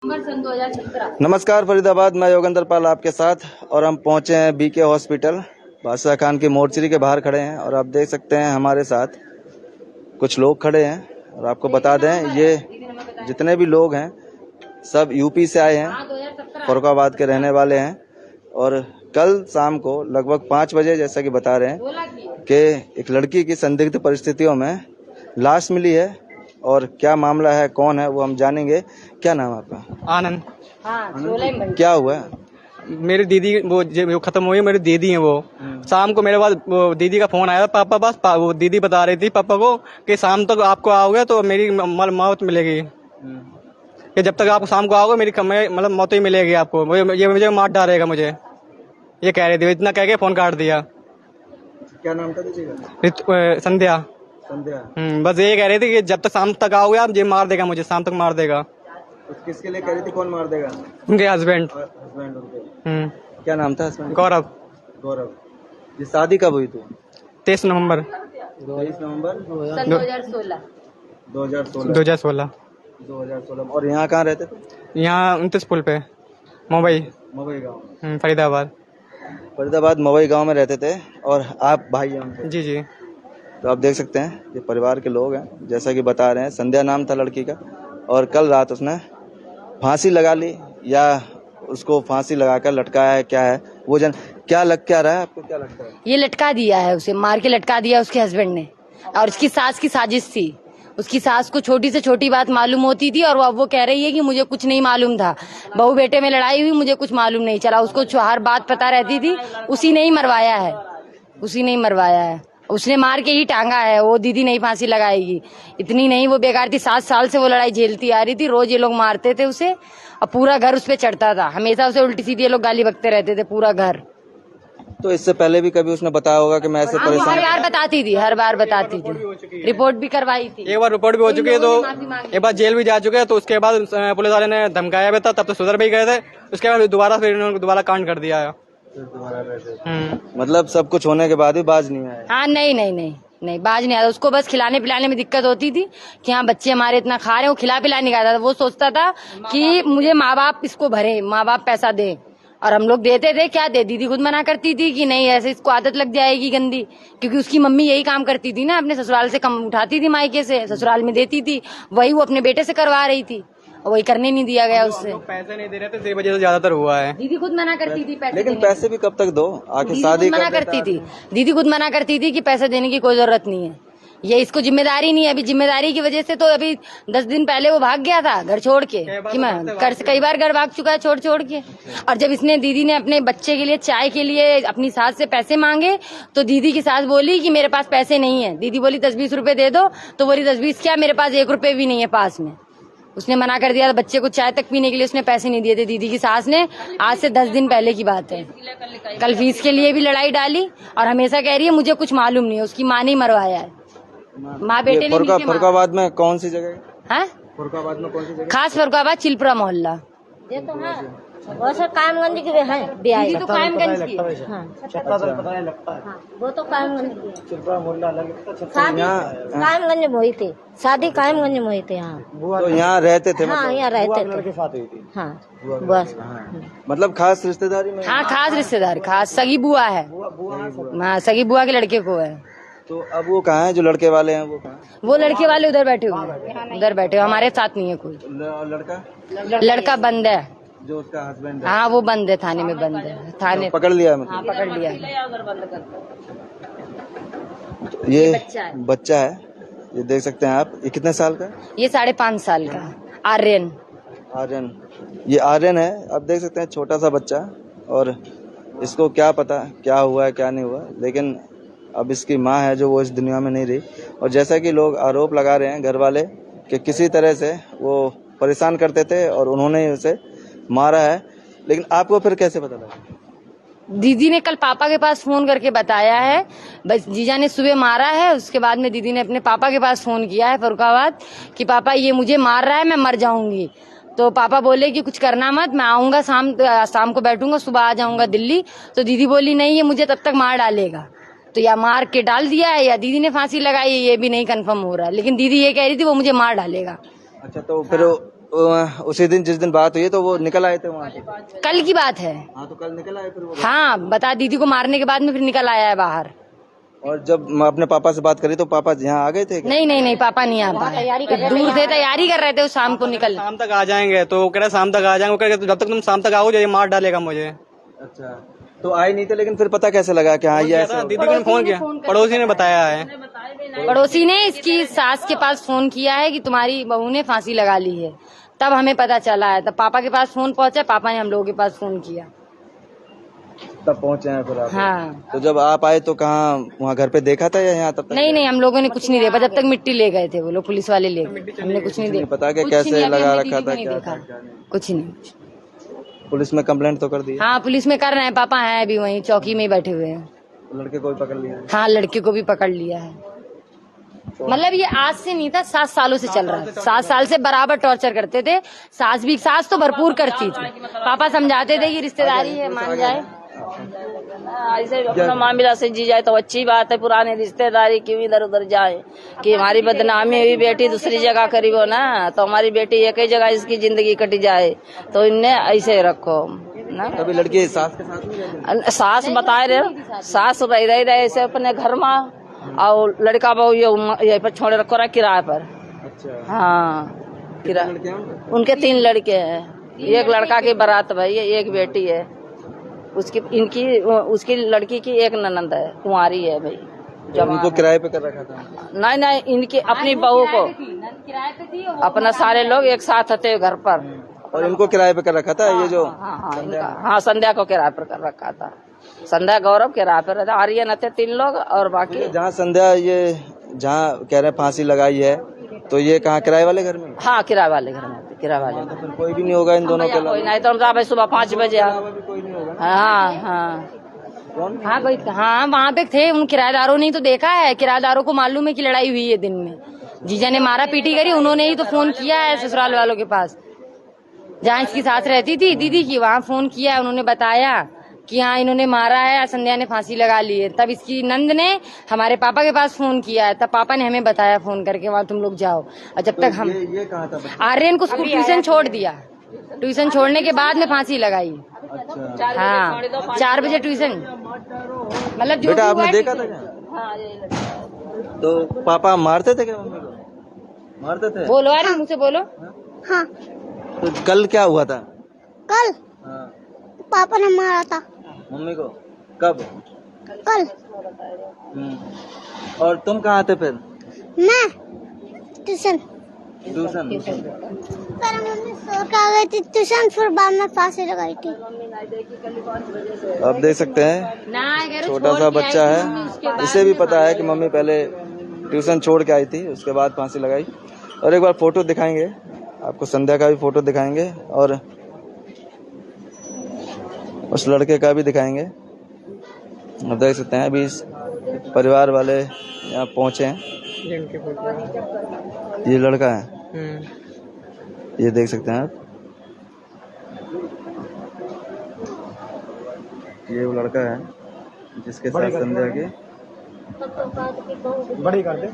सन 2017। नमस्कार फरीदाबाद, मैं योगेंद्र पाल आपके साथ और हम पहुंचे हैं बीके हॉस्पिटल। बादशाह खान की मोर्चरी के बाहर खड़े हैं और आप देख सकते हैं हमारे साथ कुछ लोग खड़े हैं। और आपको बता दें, ये जितने भी लोग हैं सब यूपी से आए हैं, फर्रुखाबाद के रहने वाले हैं। और कल शाम को लगभग 5 बजे जैसा कि बता रहे हैं कि एक लड़की की संदिग्ध परिस्थितियों में लाश मिली है। और क्या मामला है, कौन है, वो हम जानेंगे। क्या नाम है आपका? आनंद। हाँ, क्या हुआ है? मेरी दीदी वो खत्म हुई, मेरी दीदी है वो। शाम को मेरे पास वो दीदी का फोन आया पापा पास। वो दीदी बता रही थी पापा को कि शाम तक आपको आओगे तो मेरी मौत मिलेगी, कि जब तक आप शाम को आओगे मेरी मतलब मौत ही मिलेगी आपको, ये मुझे मार डालेगा मुझे, ये कह रही थी। इतना कह के फोन काट दिया। क्या नाम था दीजिएगा? संध्या। बस ये कह रही थी कि जब तक शाम तक आओगे आप, ये मार देगा मुझे, शाम तक मार देगा। किसके लिए कह रही थी? कौन मार देगा? उनके हस्बैंड। उनके क्या नाम था हस्बैंड? गौरव। गौरव। ये शादी कब हुई थी? 23 नवंबर 2016। 2016। 2016। और यहाँ कहाँ रहते थे? यहाँ 29 पुल पे, मवई गाँव। फरीदाबाद मवई गांव में रहते थे। और आप भाई हैं उनके? जी जी। तो आप देख सकते हैं ये परिवार के लोग हैं, जैसा कि बता रहे हैं। संध्या नाम था लड़की का और कल रात उसने फांसी लगा ली, या उसको फांसी लगाकर लटकाया है, क्या है वो क्या रहा है आपको? क्या लगता है? ये लटका दिया है, उसे मार के लटका दिया उसके हस्बैंड ने। और उसकी सास की साजिश थी। उसकी सास को छोटी से छोटी बात मालूम होती थी और वो कह रही है कि मुझे कुछ नहीं मालूम था, बहू बेटे में लड़ाई हुई, मुझे कुछ मालूम नहीं चला। उसको हर बात पता रहती थी। उसी ने ही मरवाया है, उसने मार के ही टांगा है। वो दीदी नहीं फांसी लगाएगी, इतनी नहीं वो बेकार थी। 7 साल से वो लड़ाई झेलती आ रही थी। रोज ये लोग मारते थे उसे और पूरा घर उस पे चढ़ता था। हमेशा उसे उल्टी सीधी ये लोग गाली बकते रहते थे, पूरा घर। तो इससे पहले भी कभी उसने बताया होगा कि मैं ऐसे परेशान? हर बार बताती थी। रिपोर्ट भी करवाई थी। एक बार रिपोर्ट भी हो चुकी है, तो एक बार जेल भी जा चुके हैं। तो उसके बाद पुलिस वाले ने धमकाया भी था, तब तो सुधर भी गए थे। उसके बाद दोबारा कांड कर दिया है। मतलब सब कुछ होने के बाद भी बाज नहीं आया? हाँ, नहीं बाज नहीं आता। उसको बस खिलाने पिलाने में दिक्कत होती थी कि हाँ बच्चे हमारे इतना खा रहे हैं, वो खिला पिला नहीं खाता था। वो सोचता था कि मुझे माँ बाप इसको भरे, माँ बाप पैसा दे, और हम लोग देते थे। क्या दे? दीदी खुद मना करती थी कि नहीं, ऐसे इसको आदत लग जाएगी गंदी, क्योंकि उसकी मम्मी यही काम करती थी ना, अपने ससुराल से कम उठाती थी, मायके से ससुराल में देती थी, वही वो अपने बेटे से करवा रही थी, वही करने नहीं दिया गया उससे। पैसे नहीं दे रहे थे, इसी वजह से ज्यादातर हुआ है। दीदी खुद मना करती थी पैसे। लेकिन पैसे भी कब तक दो? आके शादी मना करती थी। दीदी खुद मना करती थी कि पैसे देने की कोई जरूरत नहीं है, ये इसको जिम्मेदारी नहीं है। अभी जिम्मेदारी की वजह से तो अभी 10 दिन पहले वो भाग गया था घर छोड़ के, कि मैं कई बार घर भाग चुका है छोड़ के। और जब इसने दीदी ने अपने बच्चे के लिए चाय के लिए अपनी सास से पैसे मांगे, तो दीदी की सास बोली कि मेरे पास पैसे नहीं है। दीदी बोली 10-20 रुपए दे दो, तो बोली 10-20 क्या, मेरे पास 1 रुपए भी नहीं है पास में। उसने मना कर दिया। बच्चे को चाय तक पीने के लिए उसने पैसे नहीं दिए थे दीदी की सास ने। आज से 10 दिन पहले की बात है। कल फीस के लिए भी लड़ाई डाली और हमेशा कह रही है मुझे कुछ मालूम नहीं है, उसकी माँ ने मरवाया है। माँ बेटे ने फर्रुखाबाद में कौन सी जगह है? फर्रुखाबाद में कौन सी जगह? खास फर्रुखाबाद चिलपुरा मोहल्ला। ये तो है वो सब कायमगंज की है। दीदी तो कायमगंज की है। वो तो कायमगंज की है। चिलपुरा मोहल्ला कायमगंज में हुई थी शादी, कायमगंज में हुई थी। हाँ, तो यहाँ रहते थे? हाँ, यहाँ रहते थे। हाँ, बस। मतलब खास रिश्तेदारी में? हाँ, खास रिश्तेदार, खास सगी बुआ है। हाँ, सगी बुआ के लड़के को है। तो अब वो कहाँ है जो लड़के वाले हैं? वो कहाँ? वो लड़के वाले उधर बैठे हुए, हमारे साथ नहीं है कोई। लड़का बंद है, जो उसका हस्बैंड है। हाँ, वो बंद है, थाने में बंद है। थाने तो पकड़ लिया? हाँ, पकड़ लिया। ये बच्चा है, ये देख सकते हैं आप। ये कितने साल का? ये 5.5 साल का आर्यन। ये आर्यन है। आप देख सकते हैं, छोटा सा बच्चा। और इसको क्या पता क्या हुआ है क्या नहीं हुआ, लेकिन अब इसकी माँ है जो वो इस दुनिया में नहीं रही। और जैसा कि लोग आरोप लगा रहे हैं घर वाले कि किसी तरह से वो परेशान करते थे और उन्होंने उसे मारा है, लेकिन आपको फिर कैसे पता लगा? दीदी ने कल पापा के पास फोन करके बताया है। बस जीजा ने सुबह मारा है, उसके बाद में दीदी ने अपने पापा के पास फोन किया है फर्रुखाबाद कि पापा ये मुझे मार रहा है, मैं मर जाऊंगी। तो पापा बोले कि कुछ करना मत, मैं आऊंगा शाम को बैठूंगा, सुबह आ जाऊंगा दिल्ली। तो दीदी बोली नहीं, ये मुझे तब तक मार डालेगा। तो या मार के डाल दिया है या दीदी ने फांसी लगाई है, ये भी नहीं कंफर्म हो रहा है, लेकिन दीदी ये कह रही थी वो मुझे मार डालेगा। अच्छा, तो फिर उसी दिन जिस दिन बात हुई तो वो निकल आए थे वहाँ से? कल की बात है। हाँ, तो कल निकल आए फिर वो? हाँ, बता दीदी को मारने के बाद में फिर निकल आया है बाहर। और जब मैं अपने पापा से बात करी तो पापा यहाँ आ गए थे क्या? नहीं नहीं नहीं, पापा नहीं आ पाए, दूर से तैयारी कर रहे थे, वो शाम को निकल। शाम तक आ जाएंगे, तो वो कह रहे शाम तक आ जाएंगे। वो कह रहे जब तक तुम शाम तक आओगे ये मार डालेगा मुझे। अच्छा, तो आए नहीं थे, लेकिन फिर पता कैसे लगा कि हाँ ये ऐसा? दीदी को फोन किया, पड़ोसी ने बताया है। पड़ोसी ने इसकी सास के पास फोन किया है कि तुम्हारी बहू ने फांसी लगा ली है, तब हमें पता चला है। तब पापा के पास फोन पहुंचा, पापा ने हम लोगों के पास फोन किया, तब पहुंचे हैं फिर आप? हाँ। तो जब आप आए तो कहाँ, वहाँ घर पे देखा था या यहाँ तब तक? नहीं नहीं, हम लोगों ने कुछ नहीं देखा, जब तक मिट्टी ले गए थे वो लोग, पुलिस वाले ले गए, हमने कुछ नहीं देखा। पता कि कुछ कैसे नहीं, अभी लगा हमने रखा दीदी को था, नहीं क्या देखा। था? कुछ नहीं। पुलिस में कंप्लेंट तो कर दी? हाँ, पुलिस में कर रहे हैं, पापा हैं अभी वहीं चौकी में ही बैठे हुए हैं। लड़के को भी पकड़ लिया? हाँ, लड़के को भी पकड़ लिया है। मतलब ये आज से नहीं था, 7 सालों से चल रहा है। 7 साल से बराबर टॉर्चर करते थे। सास तो भरपूर करती थी, पापा समझाते थे कि रिश्तेदारी है, मान जाए। ऐसे अपना मामला से जी जाए तो अच्छी बात है, पुरानी रिश्तेदारी क्यों इधर उधर जाए कि हमारी बदनामी हुई, बेटी दूसरी जगह करी हो ना, तो हमारी बेटी एक ही जगह इसकी जिंदगी कटी जाए, तो इन्हें ऐसे रखो ना। कभी लड़की सास के साथ में? सास बताए रहे, सास रह रहे ऐसे अपने घर में, और लड़का बहू ये पर छोड़े रखो रहा किराए पर। अच्छा, हाँ, किराए। उनके 3 लड़के हैं, एक लड़का की बारात भाई है, एक बेटी है उसकी, उसकी लड़की की एक ननंद है, कुंवारी है भाई। जब उनको किराए पे कर रखा था? नहीं, इनकी अपनी बहू को, अपना सारे लोग एक साथ थे घर पर, और इनको किराए पे कर रखा था? ये जो हाँ, संध्या को किराए पर कर रखा था। संध्या गौरव किराए पर रहता, आर्यन थे 3 लोग, और बाकी जहाँ संध्या ये जहाँ कह रहे फांसी लगाई है, तो ये कहाँ किराए वाले घर में? हाँ, किराए वाले घर में, किराए वाले तो फिर कोई भी नहीं होगा इन दोनों के अलावा? कोई नहीं, तो हम सुबह 5 बजे। कोई नहीं होगा? हाँ हाँ कौन? हाँ भाई, हाँ वहाँ पे थे उन किराएदारों ने ही तो देखा है। किराएदारों को मालूम है कि लड़ाई हुई है दिन में, जीजा ने मारा पीटी करी, उन्होंने ही तो फोन किया है ससुराल वालों के पास, जहाँ इसकी सास रहती थी दीदी की, वहाँ फोन किया है। उन्होंने बताया कि हाँ इन्होंने मारा है, संध्या ने फांसी लगा ली है। तब इसकी नंद ने हमारे पापा के पास फोन किया है, तब पापा ने हमें बताया फोन करके, वहाँ तुम लोग जाओ। और जब तक हम ये कहाँ था? आर्यन को स्कूल ट्यूशन छोड़ दिया, ट्यूशन छोड़ने के बाद में फांसी लगाई। अच्छा, हाँ, 4 बजे ट्यूशन, मतलब जो बेटा भी आपने हुआ देखा था हाँ, क्या? तो पापा मारते थे क्या मम्मी को? मारते थे? बोलो यार, मुझसे बोलो। हाँ, तो कल क्या हुआ था? कल हाँ, पापा ने मारा था। मम्मी को? कब? कल। और तुम कहाँ थे फिर? मैं ट्यूशन। ट्यूशन? पहले मम्मी सो के आ गई थी ट्यूशन, फिर बाद में फांसी लगाई थी। आप देख सकते हैं छोटा सा बच्चा है, इसे भी पता है कि मम्मी पहले ट्यूशन छोड़ के आई थी, उसके बाद फांसी लगाई। और एक बार फोटो दिखाएंगे आपको, संध्या का भी फोटो दिखाएंगे और उस लड़के का भी दिखाएंगे। आप देख सकते हैं अभी इस परिवार वाले यहाँ पहुंचे हैं। ये लड़का है, ये देख सकते हैं आप, ये वो लड़का है जिसके साथ संध्या के बड़ी कर दे।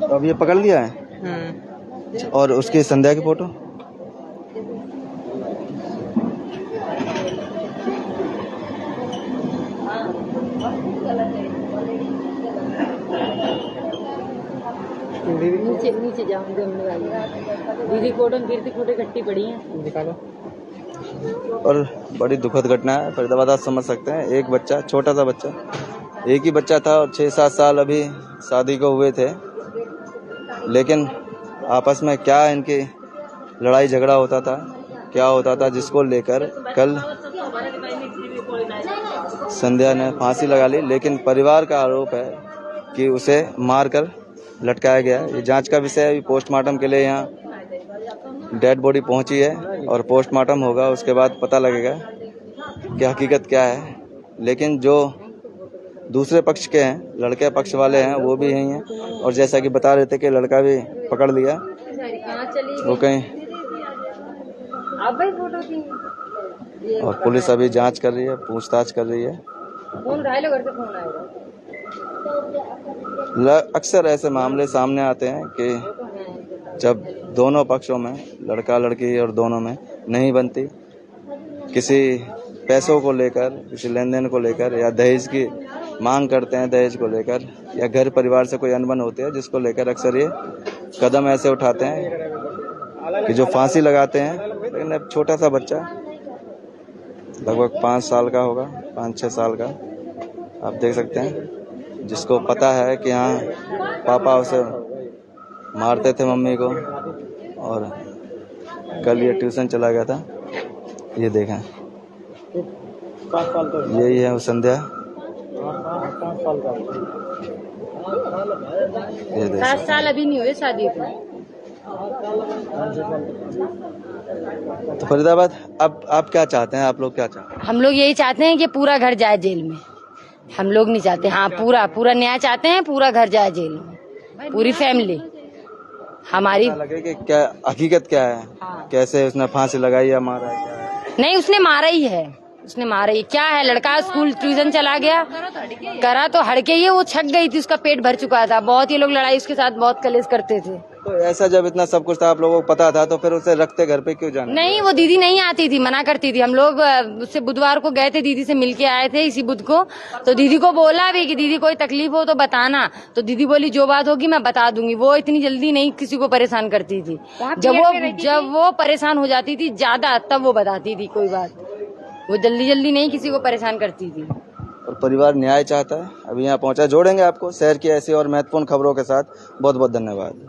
तो अब ये पकड़ लिया है। और उसकी संध्या की फोटो नीचे जाओ, दीदी फोटो फोटो इकट्ठी पड़ी है, निकालो। और बड़ी दुखद घटना है फरीदाबाद, आप समझ सकते हैं। एक बच्चा, छोटा सा बच्चा, एक ही बच्चा था और 6-7 साल अभी शादी को हुए थे, लेकिन आपस में क्या इनकी लड़ाई झगड़ा होता था, क्या होता था, जिसको लेकर कल संध्या ने फांसी लगा ली। लेकिन परिवार का आरोप है कि उसे मारकर लटकाया गया। ये जांच का विषय है। पोस्टमार्टम के लिए यहाँ डेड बॉडी पहुंची है और पोस्टमार्टम होगा, उसके बाद पता लगेगा कि हकीकत क्या है। लेकिन जो दूसरे पक्ष के हैं, लड़के पक्ष वाले हैं, वो भी यही हैं। और जैसा कि बता रहे थे कि लड़का भी पकड़ लिया, वो कहीं, और पुलिस अभी जांच कर रही है, पूछताछ कर रही है। फोन घर से फोन आएगा। अक्सर ऐसे मामले सामने आते हैं कि जब दोनों पक्षों में, लड़का लड़की और दोनों में नहीं बनती, किसी पैसों को लेकर, किसी लेन देन को लेकर, या दहेज की मांग करते हैं दहेज को लेकर, या घर परिवार से कोई अनबन होती है जिसको लेकर अक्सर ये कदम ऐसे उठाते हैं कि जो फांसी लगाते हैं। लेकिन अब छोटा सा बच्चा लगभग 5 साल का होगा, 5-6 साल का, आप देख सकते हैं, जिसको पता है कि हाँ पापा उसे मारते थे मम्मी को, और कल ये ट्यूशन चला गया था। ये देखें, यही है वो संध्या। ये देखें, 7 साल अभी नहीं हुए शादी को। तो फरीदाबाद, अब आप क्या चाहते हैं? आप लोग क्या चाहते हैं? हम लोग यही चाहते हैं कि पूरा घर जाए जेल में। हम लोग नहीं चाहते, हाँ पूरा न्याय चाहते हैं, पूरा घर जाए जेल में, पूरी फैमिली हमारी। लगे कि क्या हकीकत क्या है? हाँ। कैसे उसने फांसी लगाई या मारा है? क्या है? नहीं, उसने मारा ही है, उसने मारा ही। क्या है, लड़का स्कूल ट्यूशन चला गया, करा तो हड़के ही, वो छक गई थी, उसका पेट भर चुका था। बहुत ये लोग लड़ाई उसके साथ बहुत कलेश करते थे। तो ऐसा जब इतना सब कुछ था, आप लोगों को पता था, तो फिर उसे रखते घर पे क्यों जाना? नहीं, वो दीदी नहीं आती थी, मना करती थी। हम लोग उससे बुधवार को गए थे, दीदी से मिलके आए थे इसी बुध को। तो दीदी को बोला भी कि दीदी कोई तकलीफ हो तो बताना। तो दीदी बोली जो बात होगी मैं बता दूंगी। वो इतनी जल्दी नहीं किसी को परेशान करती थी। जब वो परेशान हो जाती थी ज्यादा, तब वो बताती थी कोई बात। वो जल्दी नहीं किसी को परेशान करती थी। और परिवार न्याय चाहता है। अभी यहाँ पहुंचा। जोड़ेंगे आपको शहर की ऐसी और महत्वपूर्ण खबरों के साथ। बहुत बहुत धन्यवाद।